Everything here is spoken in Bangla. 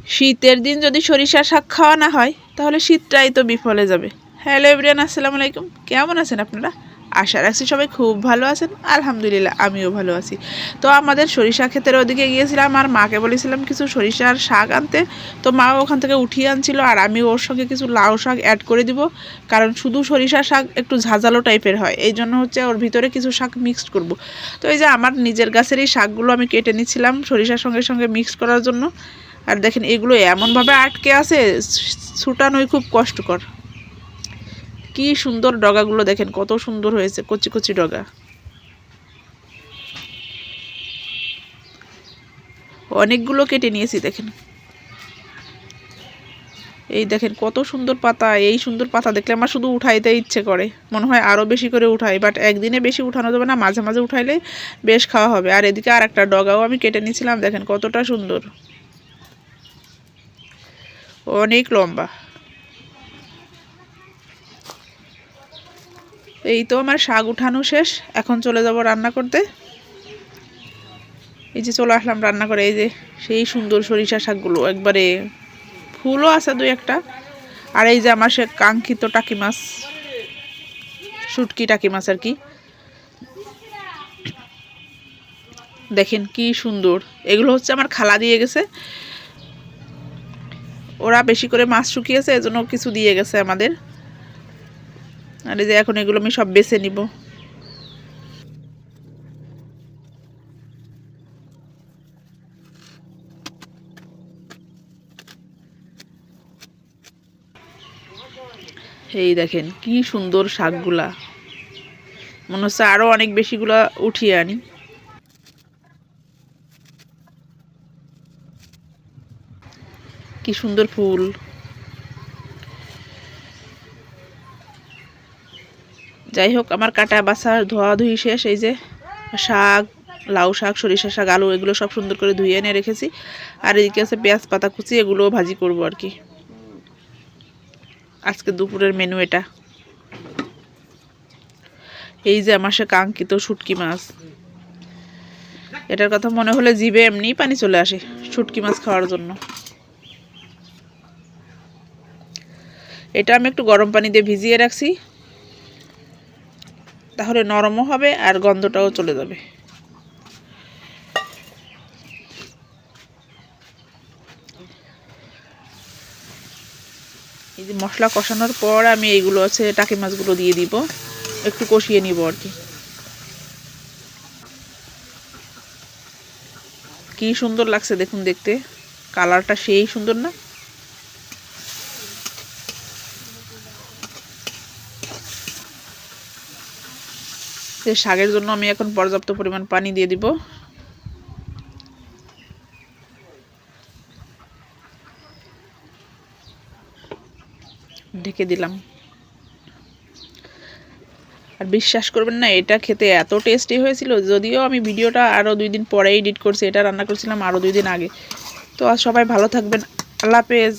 শীতের দিন যদি সরিষার শাক খাওয়া না হয় তাহলে শীতটাই তো বিফলে যাবে। হ্যালো এভরিওয়ান, আসসালামু আলাইকুম। কেমন আছেন আপনারা? আশা রাখছি সবাই খুব ভালো আছেন। আলহামদুলিল্লাহ আমিও ভালো আছি। তো আমাদের সরিষা ক্ষেতের ওদিকে গিয়েছিলাম আর মাকে বলেছিলাম কিছু সরিষার শাক আনতে। তো মা ওখান থেকে উঠিয়ে আনছিল আর আমি ওর সঙ্গে কিছু লাউ শাক অ্যাড করে দিব, কারণ শুধু সরিষার শাক একটু ঝাঁঝালো টাইপের হয়, এই জন্য হচ্ছে ওর ভিতরে কিছু শাক মিক্সড করব। তো এই যে আমার নিজের গাছের এই শাকগুলো আমি কেটে নিচ্ছিলাম সরিষার সঙ্গে সঙ্গে মিক্স করার জন্য। আর দেখেন এগুলো এমনভাবে আটকে আছে, ছুটানোই খুব কষ্টকর। কি সুন্দর ডগাগুলো দেখেন, কত সুন্দর হয়েছে, কচি কচি ডগা। অনেকগুলো কেটে নিয়েছি দেখেন। এই দেখেন কত সুন্দর পাতা। এই সুন্দর পাতা দেখলে আমার শুধু উঠাইতে ইচ্ছে করে, মনে হয় আরও বেশি করে উঠাই, বাট একদিনে বেশি উঠানো যাবে না, মাঝে মাঝে উঠাইলে বেশ খাওয়া হবে। আর এদিকে আর একটা ডগাও আমি কেটে নিয়েছিলাম, দেখেন কতটা সুন্দর, অনেক লম্বা। এই তো আমার শাক উঠানো শেষ, এখন চলে যাব রান্না করতে। এই যে চলে আসলাম রান্না করে। এই যে সেই সুন্দর সরিষা শাকগুলো, একবারে ফুলও আছে দুই একটা। আর এই যে আমার সে কাঙ্ক্ষিত টাকি মাছ, শুটকি টাকি মাছ আর কি, দেখেন কি সুন্দর। এগুলো হচ্ছে আমার খালা দিয়ে গেছে, ওরা বেশি করে মাছ শুকিয়েছে এজন্য কিছু দিয়ে গেছে আমাদের। আর এই যে এখন এগুলো আমি সব বেছে নিব। এই দেখেন কি সুন্দর শাকগুলা, মনে হচ্ছে আরো অনেক বেশিগুলা উঠিয়ে আনি। কি সুন্দর ফুল। যাই হোক, আমার কাটা বাছা ধোয়া ধুই শেষ। এই যে শাক, লাউ শাক, সরিষা শাক, আলু, এগুলো সব সুন্দর করে ধুয়ে এনে রেখেছি। আর এদিকে আছে পেঁয়াজ পাতা কুচি, এগুলোও ভাজি করব আর কি। আজকে দুপুরের মেনু এটা। এই যে আমার সে কাঙ্ক্ষিত শুটকি মাছ, এটার কথা মনে হলে জিভে এমনি পানি চলে আসে শুটকি মাছ খাওয়ার জন্য। এটা আমি একটু গরম পানি দিয়ে ভিজিয়ে রাখছি, তাহলে নরমও হবে আর গন্ধটাও চলে যাবে। এই যে মশলা কষানোর পর আমি এইগুলো আছে টাকি মাছগুলো দিয়ে দিব, একটু কষিয়ে নিব আর কি। কি সুন্দর লাগছে দেখুন দেখতে, কালারটা সেই সুন্দর না? শাকের জন্য আমি এখন পর্যাপ্ত পরিমাণ পানি দিয়ে দিব। ঢেকে দিলাম। আর বিশ্বাস করবেন না, এটা খেতে এত টেস্টি হয়েছিল, যদিও আমি ভিডিওটা আরও 2 দিন পরে এডিট করছি, এটা রান্না করছিলাম আরও 2 দিন আগে। তো আজ সবাই ভালো থাকবেন, আল্লাহ হাফেজ।